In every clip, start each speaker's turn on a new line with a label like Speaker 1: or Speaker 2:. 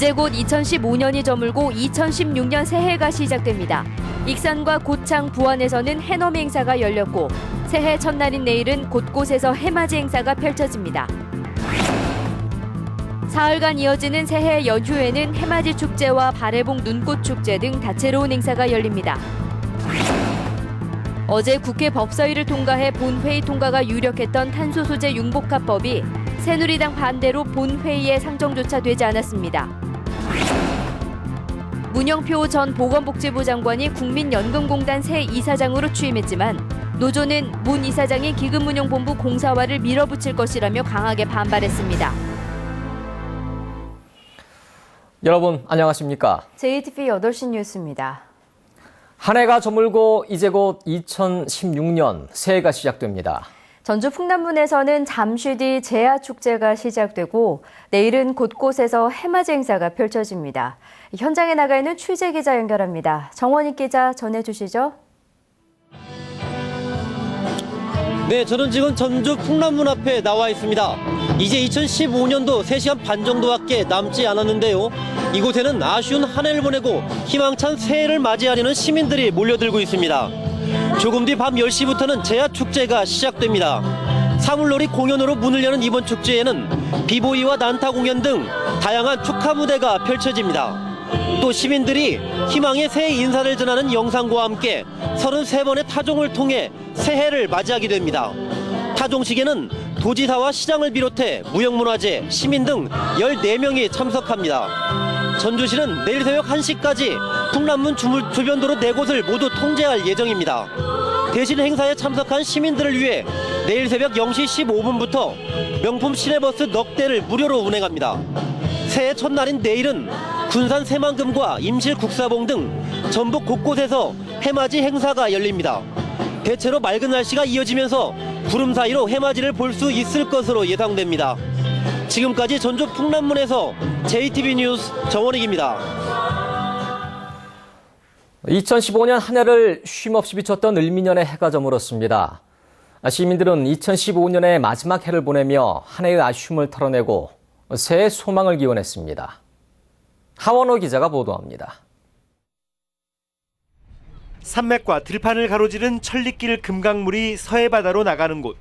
Speaker 1: 이제 곧 2015년이 저물고 2016년 새해가 시작됩니다. 익산과 고창, 부안에서는 해넘 행사가 열렸고 새해 첫날인 내일은 곳곳에서 해맞이 행사가 펼쳐집니다. 사흘간 이어지는 새해 연휴에는 해맞이 축제와 발해봉 눈꽃 축제 등 다채로운 행사가 열립니다. 어제 국회 법사위를 통과해 본회의 통과가 유력했던 탄소 소재 융복합법이 새누리당 반대로 본회의에 상정조차 되지 않았습니다. 문영표 전 보건복지부 장관이 국민연금공단 새 이사장으로 취임했지만 노조는 문 이사장이 기금운용본부 공사화를 밀어붙일 것이라며 강하게 반발했습니다.
Speaker 2: 여러분 안녕하십니까?
Speaker 1: JTBC 8시 뉴스입니다.
Speaker 2: 한 해가 저물고 이제 곧 2016년 새해가 시작됩니다.
Speaker 1: 전주 풍남문에서는 잠시 뒤 제야축제가 시작되고 내일은 곳곳에서 해맞이 행사가 펼쳐집니다. 현장에 나가 있는 취재기자 연결합니다. 정원익 기자 전해주시죠.
Speaker 3: 네, 저는 지금 전주 풍남문 앞에 나와 있습니다. 이제 2015년도 3시간 반 정도밖에 남지 않았는데요. 이곳에는 아쉬운 한 해를 보내고 희망찬 새해를 맞이하려는 시민들이 몰려들고 있습니다. 조금 뒤 밤 10시부터는 제야축제가 시작됩니다. 사물놀이 공연으로 문을 여는 이번 축제에는 비보이와 난타 공연 등 다양한 축하 무대가 펼쳐집니다. 또 시민들이 희망의 새해 인사를 전하는 영상과 함께 33번의 타종을 통해 새해를 맞이하게 됩니다. 타종식에는 도지사와 시장을 비롯해 무형문화재, 시민 등 14명이 참석합니다. 전주시는 내일 새벽 1시까지 풍남문 주변도로 4곳을 모두 통제할 예정입니다. 대신 행사에 참석한 시민들을 위해 내일 새벽 0시 15분부터 명품 시내버스 넉 대를 무료로 운행합니다. 새해 첫날인 내일은 군산 새만금과 임실 국사봉 등 전북 곳곳에서 해맞이 행사가 열립니다. 대체로 맑은 날씨가 이어지면서 구름 사이로 해맞이를 볼 수 있을 것으로 예상됩니다. 지금까지 전주 풍남문에서 JTBC 뉴스 정원익입니다.
Speaker 2: 2015년 한 해를 쉼없이 비췄던 을미년의 해가 저물었습니다. 시민들은 2015년의 마지막 해를 보내며 한 해의 아쉬움을 털어내고 새해 소망을 기원했습니다. 하원호 기자가 보도합니다.
Speaker 4: 산맥과 들판을 가로지른 천리길 금강물이 서해바다로 나가는 곳.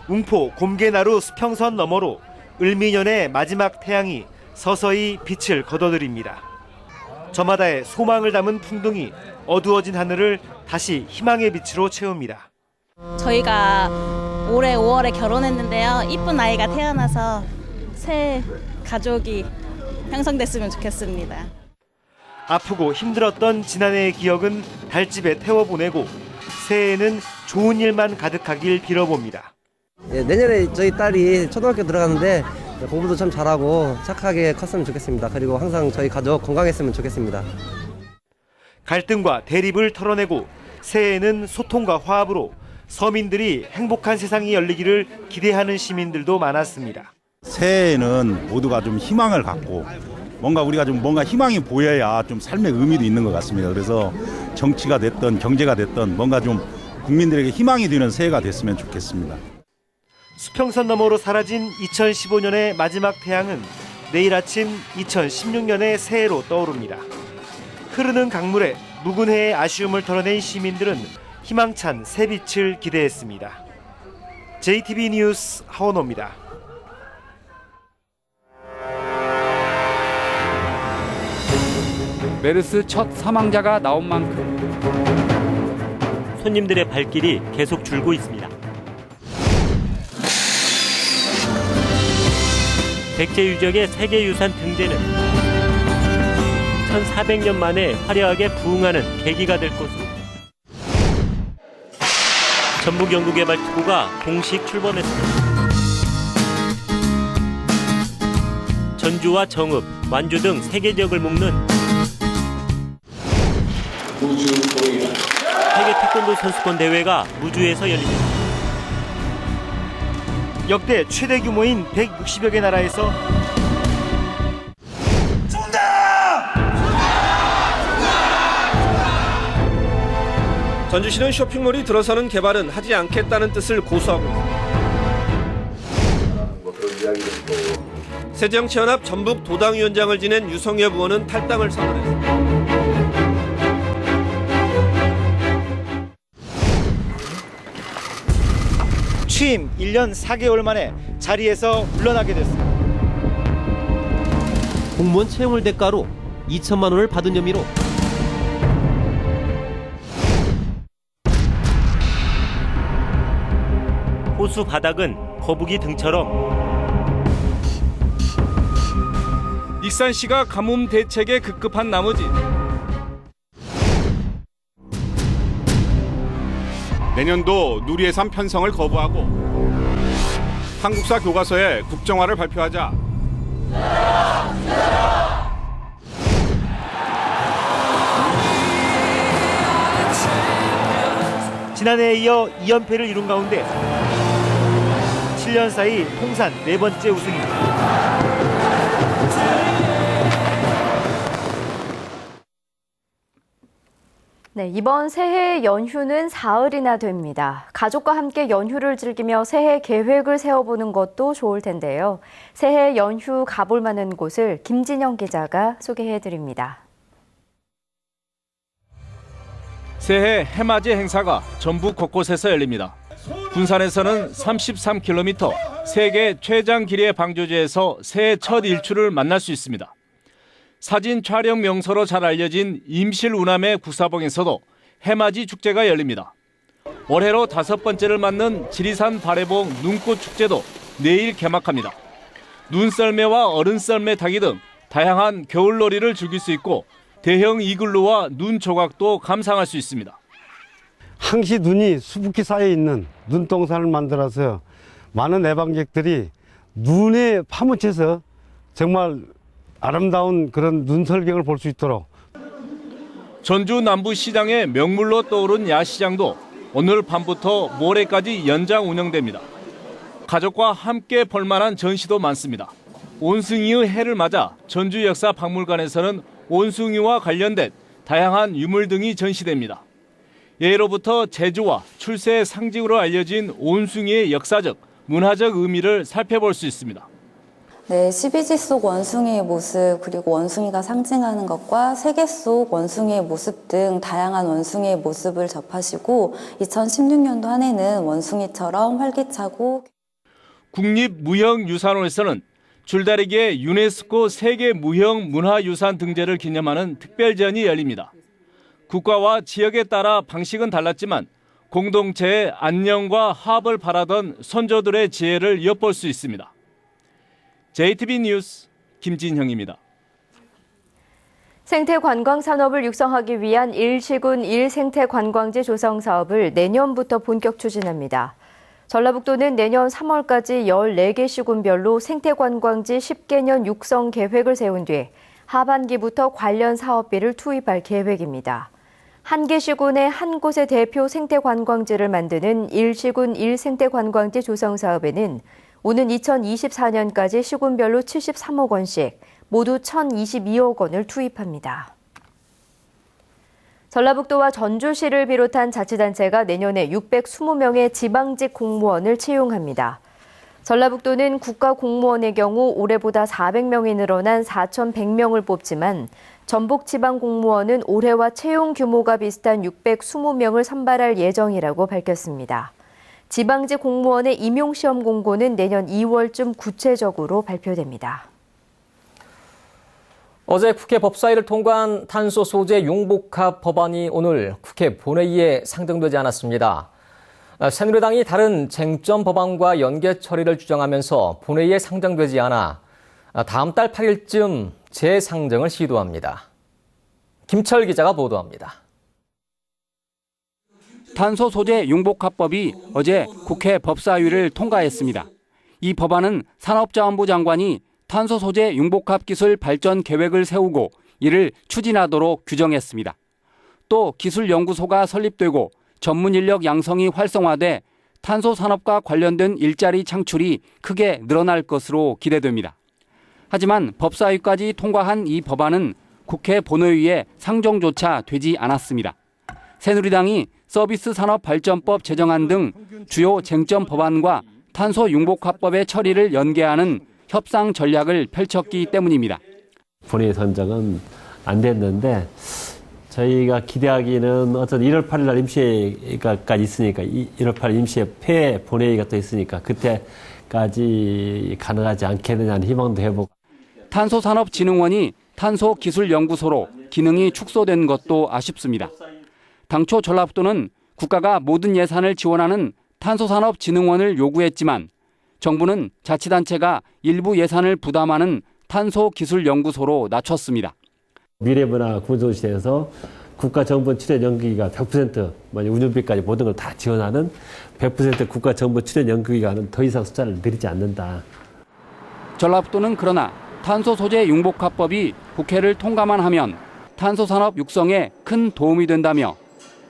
Speaker 4: 웅포 곰개나루 수평선 너머로 을미년의 마지막 태양이 서서히 빛을 거둬들입니다. 저마다의 소망을 담은 풍등이 어두워진 하늘을 다시 희망의 빛으로 채웁니다.
Speaker 5: 저희가 올해 5월에 결혼했는데요. 이쁜 아이가 태어나서 새 가족이 형성됐으면 좋겠습니다.
Speaker 4: 아프고 힘들었던 지난해의 기억은 달집에 태워보내고 새해에는 좋은 일만 가득하길 빌어봅니다.
Speaker 6: 내년에 저희 딸이 초등학교 들어가는데 공부도 참 잘하고 착하게 컸으면 좋겠습니다. 그리고 항상 저희 가족 건강했으면 좋겠습니다.
Speaker 4: 갈등과 대립을 털어내고 새해에는 소통과 화합으로 서민들이 행복한 세상이 열리기를 기대하는 시민들도 많았습니다.
Speaker 7: 새해에는 모두가 좀 희망을 갖고 우리가 좀 뭔가 희망이 보여야 좀 삶의 의미도 있는 것 같습니다. 그래서 정치가 됐든 경제가 됐든 뭔가 좀 국민들에게 희망이 되는 새해가 됐으면 좋겠습니다.
Speaker 4: 수평선 너머로 사라진 2015년의 마지막 태양은 내일 아침 2016년의 새해로 떠오릅니다. 흐르는 강물에 묵은 해의 아쉬움을 털어낸 시민들은 희망찬 새빛을 기대했습니다. JTBC 뉴스 하원호입니다.
Speaker 8: 메르스 첫 사망자가 나온 만큼
Speaker 3: 손님들의 발길이 계속 줄고 있습니다. 백제 유적의 세계유산 등재는 1400년 만에 화려하게 부흥하는 계기가 될 것으로 전북연구개발특구가 공식 출범했습니다. 전주와 정읍, 완주 등 3개 지역을 묶는 세계 태권도 선수권 대회가 무주에서 열립니다.
Speaker 4: 역대 최대 규모인 160여 개 나라에서
Speaker 9: 전주시는 쇼핑몰이 들어서는 개발은 하지 않겠다는 뜻을 고수하고 있습니다. 새정치연합 전북 도당위원장을 지낸 유성엽 의원은 탈당을 선언했습니다.
Speaker 4: 취임 1년 4개월 만에 자리에서 물러나게 됐습니다.
Speaker 3: 공무원 채용을 대가로 2천만 원을 받은 혐의로
Speaker 10: 호수 바닥은 거북이 등처럼
Speaker 9: 익산시가 가뭄 대책에 급급한 나머지
Speaker 7: 내년도 누리해삼 편성을 거부하고 한국사 교과서에 국정화를 발표하자.
Speaker 4: 지난해에 이어 2연패를 이룬 가운데 7년 사이 통산 4번째 우승입니다.
Speaker 1: 네, 이번 새해 연휴는 사흘이나 됩니다. 가족과 함께 연휴를 즐기며 새해 계획을 세워보는 것도 좋을 텐데요. 새해 연휴 가볼 만한 곳을 김진영 기자가 소개해드립니다.
Speaker 9: 새해 해맞이 행사가 전북 곳곳에서 열립니다. 군산에서는 33km 세계 최장 길이의 방조제에서 새해 첫 일출을 만날 수 있습니다. 사진 촬영 명소로 잘 알려진 임실 우남의 구사봉에서도 해맞이 축제가 열립니다. 올해로 5번째를 맞는 지리산 바래봉 눈꽃 축제도 내일 개막합니다. 눈썰매와 얼음썰매 타기 등 다양한 겨울놀이를 즐길 수 있고 대형 이글루와 눈 조각도 감상할 수 있습니다.
Speaker 11: 항시 눈이 수북히 쌓여 있는 눈동산을 만들어서 많은 애방객들이 눈에 파묻혀서 정말 아름다운 그런 눈설경을 볼 수 있도록.
Speaker 9: 전주 남부시장의 명물로 떠오른 야시장도 오늘 밤부터 모레까지 연장 운영됩니다. 가족과 함께 볼만한 전시도 많습니다. 온숭이의 해를 맞아 전주 역사박물관에서는 온숭이와 관련된 다양한 유물 등이 전시됩니다. 예로부터 제주와 출세의 상징으로 알려진 온숭이의 역사적, 문화적 의미를 살펴볼 수 있습니다.
Speaker 12: 네, 12지 속 원숭이의 모습, 그리고 원숭이가 상징하는 것과 세계 속 원숭이의 모습 등 다양한 원숭이의 모습을 접하시고 2016년도 한 해는 원숭이처럼 활기차고.
Speaker 9: 국립무형유산원에서는 줄다리기의 유네스코 세계 무형 문화유산 등재를 기념하는 특별전이 열립니다. 국가와 지역에 따라 방식은 달랐지만 공동체의 안녕과 화합을 바라던 선조들의 지혜를 엿볼 수 있습니다. JTB 뉴스 김진형입니다.
Speaker 1: 생태관광 산업을 육성하기 위한 1시군 1생태관광지 조성 사업을 내년부터 본격 추진합니다. 전라북도는 내년 3월까지 14개 시군별로 생태관광지 10개년 육성 계획을 세운 뒤 하반기부터 관련 사업비를 투입할 계획입니다. 한 개 시군에 한 곳의 대표 생태관광지를 만드는 1시군 1생태관광지 조성 사업에는 오는 2024년까지 시군별로 73억 원씩 모두 1,022억 원을 투입합니다. 전라북도와 전주시를 비롯한 자치단체가 내년에 620명의 지방직 공무원을 채용합니다. 전라북도는 국가공무원의 경우 올해보다 400명이 늘어난 4,100명을 뽑지만 전북지방공무원은 올해와 채용 규모가 비슷한 620명을 선발할 예정이라고 밝혔습니다. 지방직 공무원의 임용시험 공고는 내년 2월쯤 구체적으로 발표됩니다.
Speaker 2: 어제 국회 법사위를 통과한 탄소 소재 융복합 법안이 오늘 국회 본회의에 상정되지 않았습니다. 새누리당이 다른 쟁점 법안과 연계 처리를 주장하면서 본회의에 상정되지 않아 다음 달 8일쯤 재상정을 시도합니다. 김철 기자가 보도합니다.
Speaker 8: 탄소 소재 융복합법이 어제 국회 법사위를 통과했습니다. 이 법안은 산업자원부 장관이 탄소 소재 융복합 기술 발전 계획을 세우고 이를 추진하도록 규정했습니다. 또 기술연구소가 설립되고 전문 인력 양성이 활성화돼 탄소 산업과 관련된 일자리 창출이 크게 늘어날 것으로 기대됩니다. 하지만 법사위까지 통과한 이 법안은 국회 본회의에 상정조차 되지 않았습니다. 새누리당이 서비스 산업 발전법 제정안 등 주요 쟁점 법안과 탄소 융복합법의 처리를 연계하는 협상 전략을 펼쳤기 때문입니다.
Speaker 13: 본회의 선정은 안 됐는데 저희가 기대하기는 어떤 1월 8일 날 임시회가 있으니까 1월 8일 임시회 폐 본회의가 또 있으니까 그때까지 가능하지 않겠느냐는 희망도 해보고.
Speaker 8: 탄소산업진흥원이 탄소기술연구소로 기능이 축소된 것도 아쉽습니다. 당초 전라북도는 국가가 모든 예산을 지원하는 탄소산업진흥원을 요구했지만 정부는 자치단체가 일부 예산을 부담하는 탄소기술연구소로 낮췄습니다.
Speaker 13: 미래문화 구조시에서 국가 정부 출연 연구기가 100% 운영비까지 모든 걸 다 지원하는 100% 국가 정부 출연 연구기관은 더 이상 숫자를 늘리지 않는다.
Speaker 8: 전라북도는 그러나 탄소 소재 융복합법이 국회를 통과만 하면 탄소산업 육성에 큰 도움이 된다며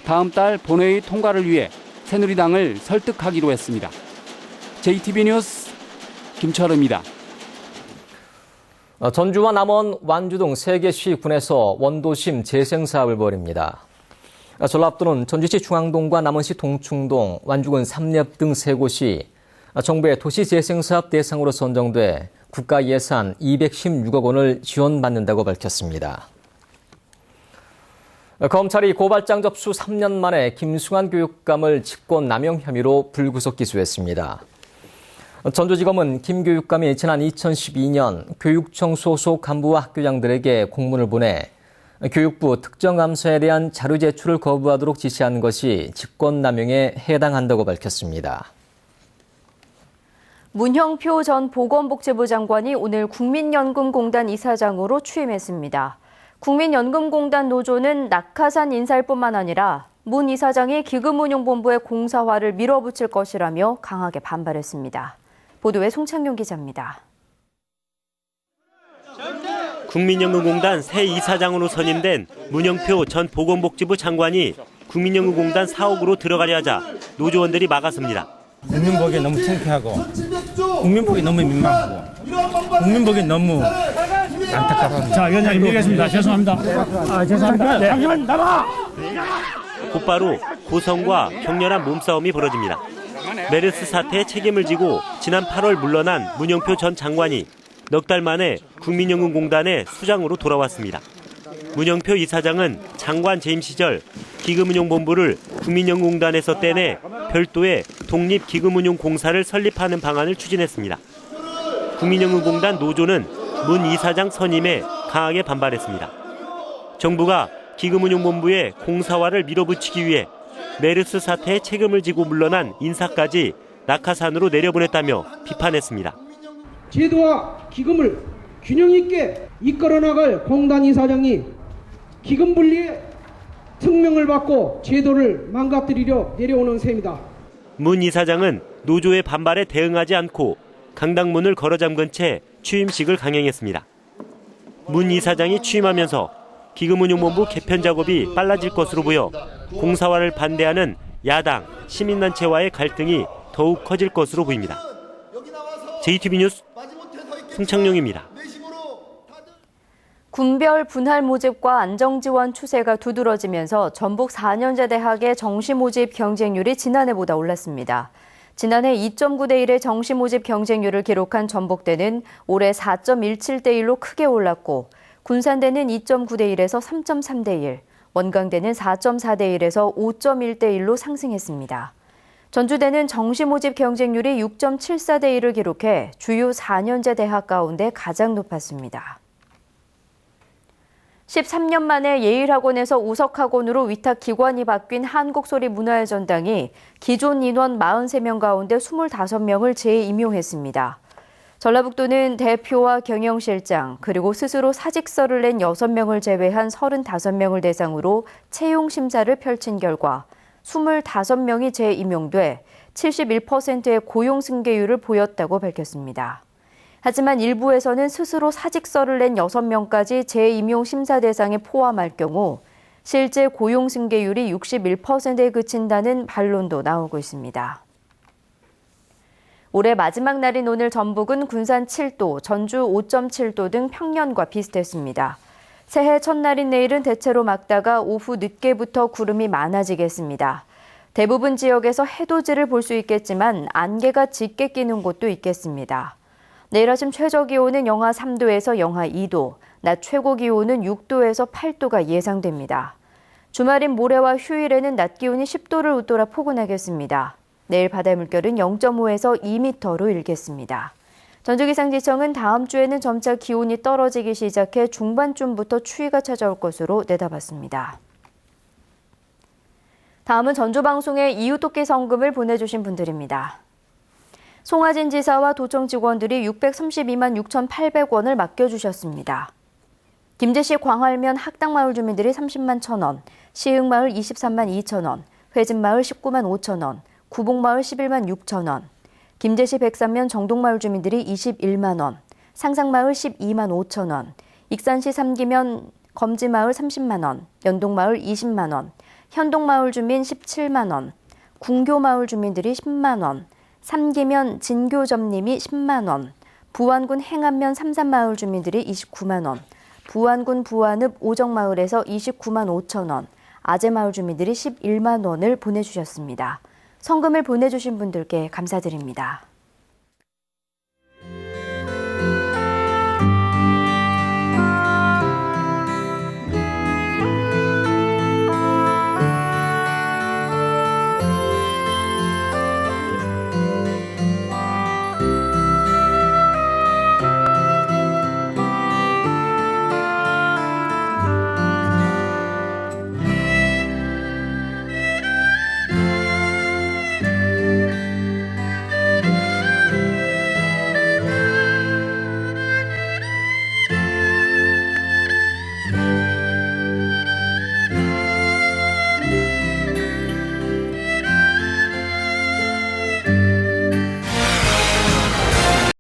Speaker 8: 다음 달 본회의 통과를 위해 새누리당을 설득하기로 했습니다. JTB 뉴스 김철우입니다.
Speaker 2: 전주와 남원, 완주 등 3개 시군에서 원도심 재생 사업을 벌입니다. 전라북도는 전주시 중앙동과 남원시 동충동, 완주군 삼렵 등 3곳이 정부의 도시재생사업 대상으로 선정돼 국가 예산 216억 원을 지원받는다고 밝혔습니다. 검찰이 고발장 접수 3년 만에 김승환 교육감을 직권 남용 혐의로 불구속 기소했습니다. 전주지검은 김 교육감이 지난 2012년 교육청 소속 간부와 학교장들에게 공문을 보내 교육부 특정 감사에 대한 자료 제출을 거부하도록 지시한 것이 직권남용에 해당한다고 밝혔습니다.
Speaker 1: 문형표 전 보건복지부 장관이 오늘 국민연금공단 이사장으로 취임했습니다. 국민연금공단 노조는 낙하산 인사일 뿐만 아니라 문 이사장이 기금운용본부의 공사화를 밀어붙일 것이라며 강하게 반발했습니다. 보도에 송창용 기자입니다.
Speaker 10: 국민연금공단 새 이사장으로 선임된 문영표 전 보건복지부 장관이 국민연금공단 사옥으로 들어가려 하자 노조원들이 막았습니다.
Speaker 14: 국민 보기에 너무 창피하고 국민 보기에 너무 민망하고 국민 보기에 너무 안타깝습니다.
Speaker 15: 자, 위원장님 얘기하겠습니다. 죄송합니다. 죄송합니다. 네. 잠시만 나가!
Speaker 10: 곧바로 고성과 격렬한 몸싸움이 벌어집니다. 메르스 사태에 책임을 지고 지난 8월 물러난 문영표 전 장관이 넉 달 만에 국민연금공단의 수장으로 돌아왔습니다. 문영표 이사장은 장관 재임 시절 기금운용본부를 국민연금공단에서 떼내 별도의 독립기금운용공사를 설립하는 방안을 추진했습니다. 국민연금공단 노조는 문 이사장 선임에 강하게 반발했습니다. 정부가 기금운용본부의 공사화를 밀어붙이기 위해 메르스 사태에 책임을 지고 물러난 인사까지 낙하산으로 내려보냈다며 비판했습니다.
Speaker 16: 제도와 기금을 균형 있게 이끌어 나갈 공단 이사장이 기금 분리의 특명을 받고 제도를 망가뜨리려 내려오는 셈이다.
Speaker 10: 문 이사장은 노조의 반발에 대응하지 않고 강당문을 걸어 잠근 채 취임식을 강행했습니다. 문 이사장이 취임하면서 기금운용본부 개편 작업이 빨라질 것으로 보여 공사화를 반대하는 야당, 시민단체와의 갈등이 더욱 커질 것으로 보입니다. JTB 뉴스 송창용입니다.
Speaker 1: 군별 분할 모집과 안정지원 추세가 두드러지면서 전북 4년제 대학의 정시 모집 경쟁률이 지난해보다 올랐습니다. 지난해 2.9대 1의 정시 모집 경쟁률을 기록한 전북대는 올해 4.17대 1로 크게 올랐고 군산대는 2.9대 1에서 3.3대 1, 원광대는 4.4대 1에서 5.1대 1로 상승했습니다. 전주대는 정시 모집 경쟁률이 6.74대 1을 기록해 주요 4년제 대학 가운데 가장 높았습니다. 13년 만에 예일학원에서 우석학원으로 위탁 기관이 바뀐 한국소리문화의 전당이 기존 인원 43명 가운데 25명을 재임용했습니다. 전라북도는 대표와 경영실장 그리고 스스로 사직서를 낸 6명을 제외한 35명을 대상으로 채용 심사를 펼친 결과 25명이 재임용돼 71%의 고용 승계율을 보였다고 밝혔습니다. 하지만 일부에서는 스스로 사직서를 낸 6명까지 재임용 심사 대상에 포함할 경우 실제 고용 승계율이 61%에 그친다는 반론도 나오고 있습니다. 올해 마지막 날인 오늘 전북은 군산 7도, 전주 5.7도 등 평년과 비슷했습니다. 새해 첫날인 내일은 대체로 맑다가 오후 늦게부터 구름이 많아지겠습니다. 대부분 지역에서 해돋이를 볼 수 있겠지만 안개가 짙게 끼는 곳도 있겠습니다. 내일 아침 최저기온은 영하 3도에서 영하 2도, 낮 최고기온은 6도에서 8도가 예상됩니다. 주말인 모레와 휴일에는 낮 기온이 10도를 웃돌아 포근하겠습니다. 내일 바다의 물결은 0.5에서 2m로 일겠습니다. 전주기상지청은 다음 주에는 점차 기온이 떨어지기 시작해 중반쯤부터 추위가 찾아올 것으로 내다봤습니다. 다음은 전주방송에 이웃돕기 성금을 보내주신 분들입니다. 송하진 지사와 도청 직원들이 632만 6,800원을 맡겨주셨습니다. 김제시 광활면 학당마을 주민들이 30만 1,000원, 시흥마을 23만 2천원, 회진마을 19만 5천원, 구봉마을 11만 6천원, 김제시 백산면 정동마을 주민들이 21만 원, 상상마을 12만 5천 원, 익산시 삼기면 검지마을 30만 원, 연동마을 20만 원, 현동마을 주민 17만 원, 궁교마을 주민들이 10만 원, 삼기면 진교점님이 10만 원, 부안군 행안면 삼산마을 주민들이 29만 원, 부안군 부안읍 오정마을에서 29만 5천 원, 아재마을 주민들이 11만 원을 보내주셨습니다. 성금을 보내주신 분들께 감사드립니다.